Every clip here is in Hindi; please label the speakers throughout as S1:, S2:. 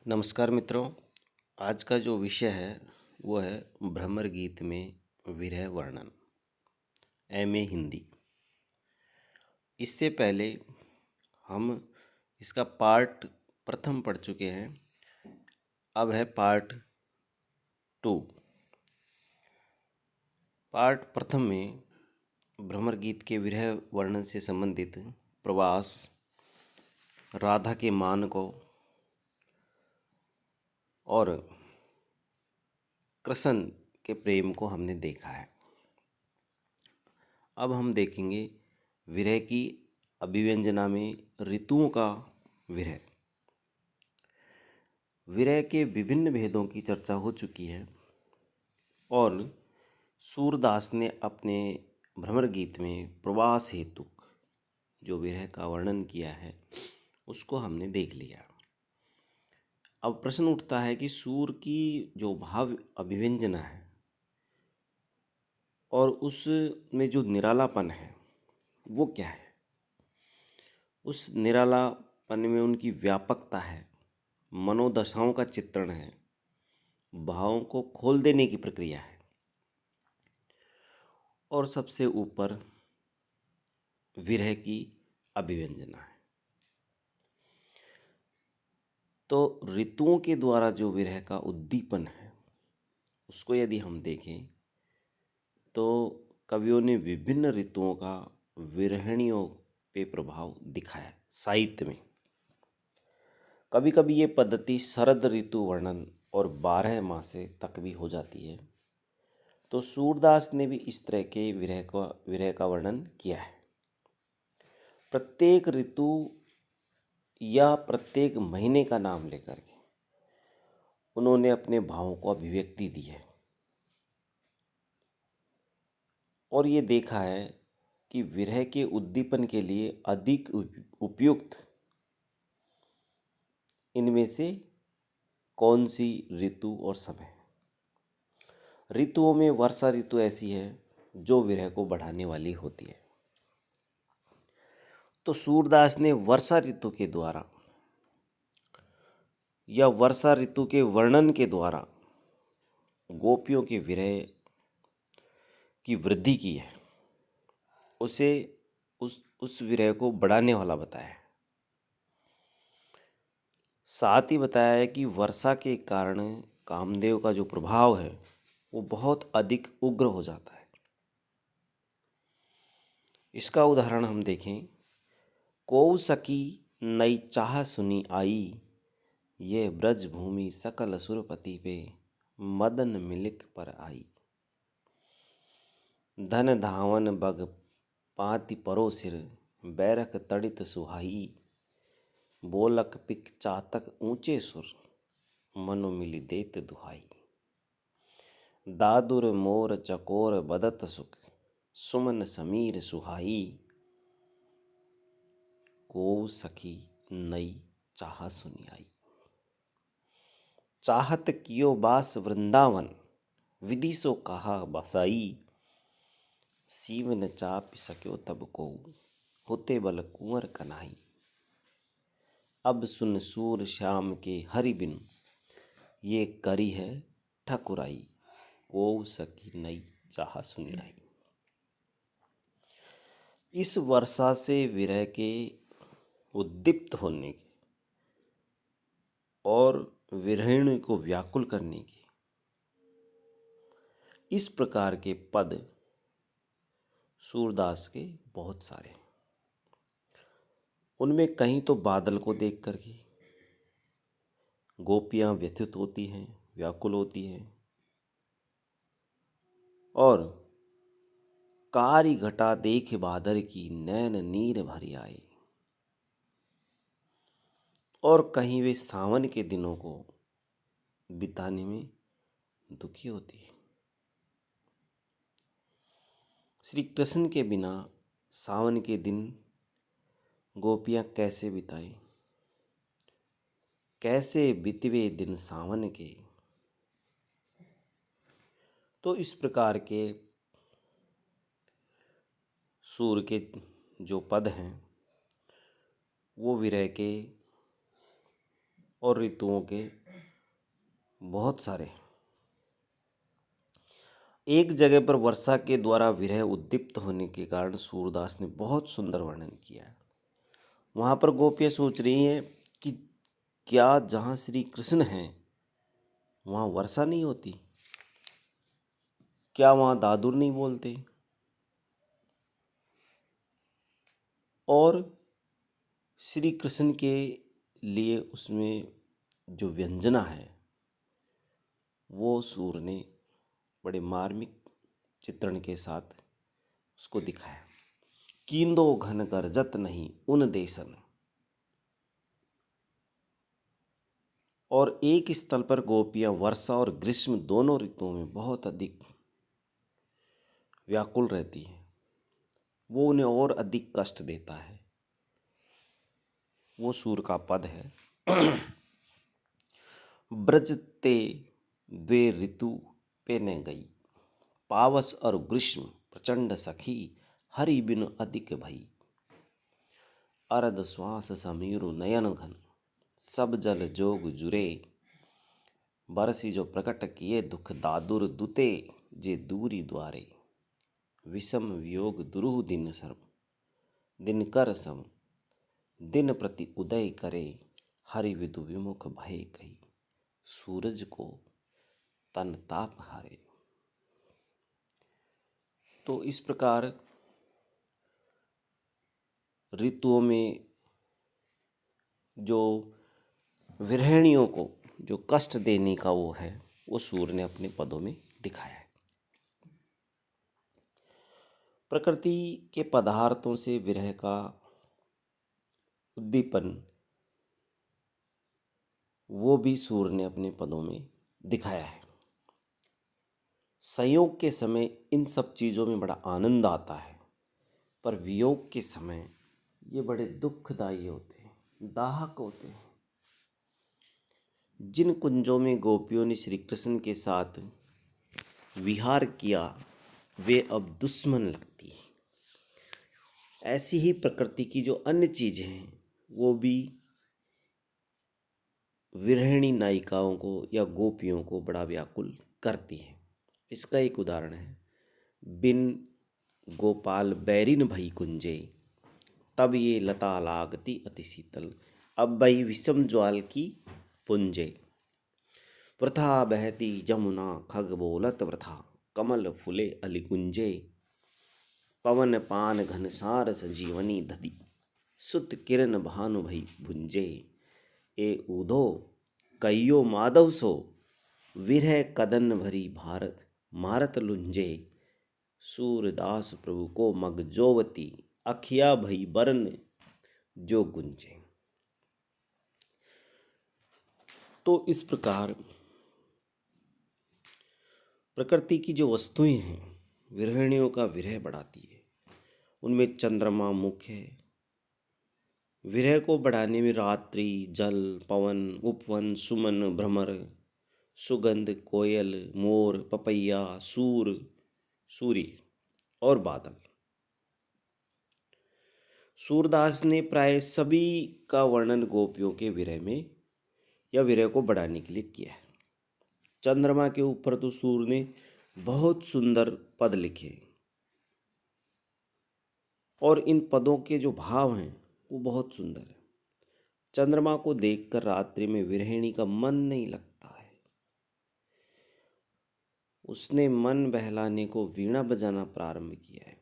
S1: नमस्कार मित्रों। आज का जो विषय है वो है भ्रमर गीत में विरह वर्णन, एमए हिंदी। इससे पहले हम इसका पार्ट प्रथम पढ़ चुके हैं। अब है पार्ट 2। पार्ट प्रथम में भ्रमर गीत के विरह वर्णन से संबंधित प्रवास, राधा के मान को और कृष्ण के प्रेम को हमने देखा है। अब हम देखेंगे विरह की अभिव्यंजना में ऋतुओं का विरह। विरह के विभिन्न भेदों की चर्चा हो चुकी है और सूरदास ने अपने भ्रमर गीत में प्रवास हेतु जो विरह का वर्णन किया है उसको हमने देख लिया। अब प्रश्न उठता है कि सूर की जो भाव अभिव्यंजना है और उसमें जो निरालापन है वो क्या है। उस निरालापन में उनकी व्यापकता है, मनोदशाओं का चित्रण है, भावों को खोल देने की प्रक्रिया है और सबसे ऊपर विरह की अभिव्यंजना है। तो ऋतुओं के द्वारा जो विरह का उद्दीपन है उसको यदि हम देखें तो कवियों ने विभिन्न ऋतुओं का विरहिणियों पे प्रभाव दिखाया है साहित्य में। कभी कभी ये पद्धति शरद ऋतु वर्णन और 12 मासे तक भी हो जाती है। तो सूरदास ने भी इस तरह के विरह का वर्णन किया है। प्रत्येक ऋतु या प्रत्येक महीने का नाम लेकर के उन्होंने अपने भावों को अभिव्यक्ति दी है और ये देखा है कि विरह के उद्दीपन के लिए अधिक उपयुक्त इनमें से कौन सी ऋतु और समय है। ऋतुओं में वर्षा ऋतु ऐसी है जो विरह को बढ़ाने वाली होती है। तो सूरदास ने वर्षा ऋतु के द्वारा या वर्षा ऋतु के वर्णन के द्वारा गोपियों के विरह की वृद्धि की है, उसे उस विरह को बढ़ाने वाला बताया है। साथ ही बताया है कि वर्षा के कारण कामदेव का जो प्रभाव है वो बहुत अधिक उग्र हो जाता है। इसका उदाहरण हम देखें, को सकी नई चाह सुनी आई, ये ब्रज भूमि सकल सुरपति पे मदन मिलिक पर आई। धन धावन बग पाति परो सिर, बैरक तड़ित सुहाई, बोलक पिक चातक ऊंचे सुर, मनु मिली देत दुहाई। दादुर मोर चकोर बदत सुख, सुमन समीर सुहाई, को सखी नई चाह सुनी आई। चाहत कियो बास वृंदावन, विधि सो कहा बसाई, सीव न चाप सक्यो तब को, होते बल कुंवर कन्हाई। अब सुन सूर श्याम के हरि बिनु, ये करी है ठकुराई, को सकी नई चाह सुनी आई। इस वर्षा से विरह के उद्दीप्त होने के और विरहिणी को व्याकुल करने के इस प्रकार के पद सूरदास के बहुत सारे हैं। उनमें कहीं तो बादल को देख करके गोपियां व्यथित होती हैं, व्याकुल होती हैं, और कारी घटा देख बादर की, नैन नीर भरी आए। और कहीं वे सावन के दिनों को बिताने में दुखी होती है। श्री कृष्ण के बिना सावन के दिन गोपियां कैसे बिताएं, कैसे बितवे दिन सावन के। तो इस प्रकार के सूर के जो पद हैं वो विरह के और ऋतुओं के बहुत सारे। एक जगह पर वर्षा के द्वारा विरह उद्दीप्त होने के कारण सूरदास ने बहुत सुंदर वर्णन किया है। वहाँ पर गोपियाँ सोच रही हैं कि क्या जहाँ श्री कृष्ण हैं वहाँ वर्षा नहीं होती, क्या वहाँ दादुर नहीं बोलते, और श्री कृष्ण के लिए उसमें जो व्यंजना है वो सूर ने बड़े मार्मिक चित्रण के साथ उसको दिखाया। कींदो घन गरजत नहीं उन देसन। और एक स्थल पर गोपियाँ वर्षा और ग्रीष्म दोनों ऋतुओं में बहुत अधिक व्याकुल रहती हैं, वो उन्हें और अधिक कष्ट देता है। वो सूर का पद है। ब्रज ते द्वे ऋतु पे न गई, पावस और ग्रीष्म प्रचंड सखी, हरि बिनु अधिक भई। अरद श्वास समीरु नयन घन, सब जल जोग जुरे। बरसी जो प्रकट किए दुख दादुर दुते, जे दूरी द्वारे। विषम वियोग दुरूह दिन सर्व, दिन कर सम, दिन प्रति उदय करे। हरि विदु विमुख भय कही, सूरज को तन ताप हारे। तो इस प्रकार ऋतुओं में जो विरहिणियों को जो कष्ट देने का वो है, वो सूर ने अपने पदों में दिखाया है। प्रकृति के पदार्थों से विरह का उद्दीपन वो भी सूर ने अपने पदों में दिखाया है। संयोग के समय इन सब चीज़ों में बड़ा आनंद आता है, पर वियोग के समय ये बड़े दुखदायी होते हैं, दाहक होते हैं। जिन कुंजों में गोपियों ने श्री कृष्ण के साथ विहार किया वे अब दुश्मन लगती हैं। ऐसी ही प्रकृति की जो अन्य चीज़ें हैं वो भी विरहिणी नायिकाओं को या गोपियों को बड़ा व्याकुल करती हैं। इसका एक उदाहरण है, बिन गोपाल बैरिन भई कुंजे, तब ये लता लागती अति शीतल, अब भई विषम ज्वाल की पुंजे। वृथा बहती जमुना खग बोलत वृथा, कमल फुले अलिकुंजे। पवन पान घनसार संजीवनी दधि, सुत किरण भानु भई भुंजे। ए ऊधो कहियो माधव सो, विरह कदन भरी भारत मारत लुंजे। सूरदास प्रभु को मग जोवती, अखिया भई बरन जो गुंजे। तो इस प्रकार प्रकृति की जो वस्तुएं हैं विरहिणियों का विरह बढ़ाती है। उनमें चंद्रमा मुख्य है। विरह को बढ़ाने में रात्रि, जल, पवन, उपवन, सुमन, भ्रमर, सुगंध, कोयल, मोर, पपैया, सूर्य और बादल। सूरदास ने प्राय सभी का वर्णन गोपियों के विरह में या विरह को बढ़ाने के लिए किया है। चंद्रमा के ऊपर तो सूर ने बहुत सुंदर पद लिखे और इन पदों के जो भाव हैं वो बहुत सुंदर है। चंद्रमा को देखकर रात्रि में विरहिणी का मन नहीं लगता है। उसने मन बहलाने को वीणा बजाना प्रारंभ किया है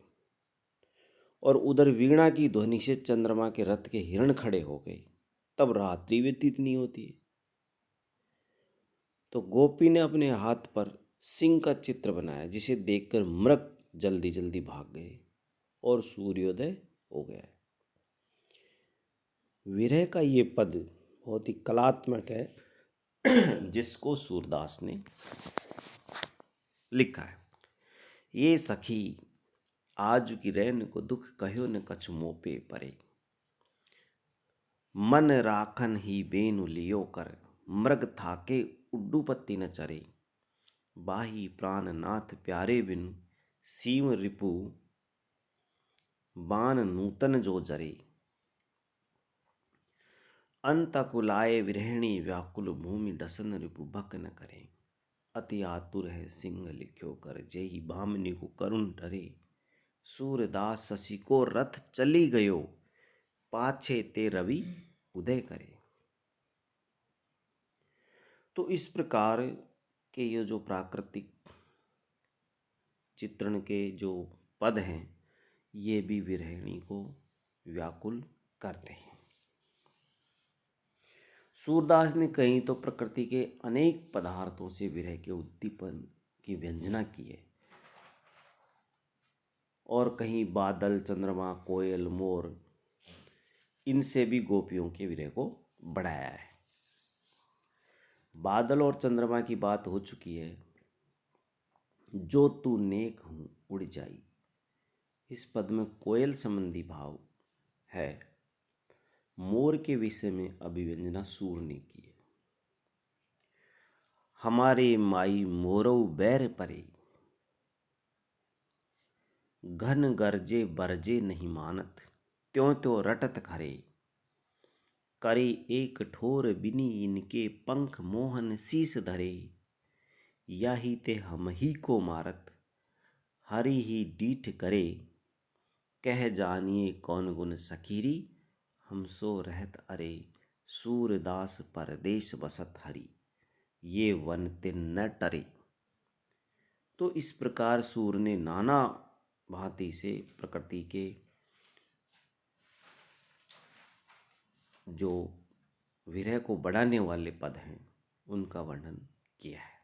S1: और उधर वीणा की ध्वनि से चंद्रमा के रथ के हिरण खड़े हो गए। तब रात्रि व्यतीत नहीं होती है। तो गोपी ने अपने हाथ पर सिंह का चित्र बनाया, जिसे देखकर मृग जल्दी जल्दी भाग गए और सूर्योदय हो गया। विरह का ये पद बहुत ही कलात्मक है जिसको सूरदास ने लिखा है। ये सखी आज की रैन को दुख कहो न कछु मोपे परे, मन राखन ही बेनु लियो कर, मृग थाके उड्डूपत्ति न चरे। बाही प्राण नाथ प्यारे बिनु, सीम रिपु बान नूतन जो जरे। अंतकुलाए विरहिणी व्याकुल भूमि डसन रिपु बक न करे। अति आतुर है सिंह लिख्यो कर जेहि भामिनी को करुण डरे। सूरदास शशि को रथ चली गयो पाछे ते रवि उदय करे। तो इस प्रकार के ये जो प्राकृतिक चित्रण के जो पद हैं ये भी विरहिणी को व्याकुल करते हैं। सूरदास ने कहीं तो प्रकृति के अनेक पदार्थों से विरह के उद्दीपन की व्यंजना की है और कहीं बादल, चंद्रमा, कोयल, मोर इनसे भी गोपियों के विरह को बढ़ाया है। बादल और चंद्रमा की बात हो चुकी है। जो तू नेक हूँ उड़ जाई, इस पद में कोयल संबंधी भाव है। मोर के विषय में अभिव्यंजना सूर ने की है। हमारे माई मोरऊ बैर परे, घन गरजे बरजे नहीं मानत, त्यों त्यों रटत खरे। करे एक ठोर बिनी इनके पंख मोहन शीस धरे। यही ते हम ही को मारत, हरि ही डीठ करे। कह जानिए कौन गुण सखीरी, हम सो रहत अरे। सूरदास परदेश बसत हरि, ये वन तिन न टरे। तो इस प्रकार सूर ने नाना भांति से प्रकृति के जो विरह को बढ़ाने वाले पद हैं उनका वर्णन किया है।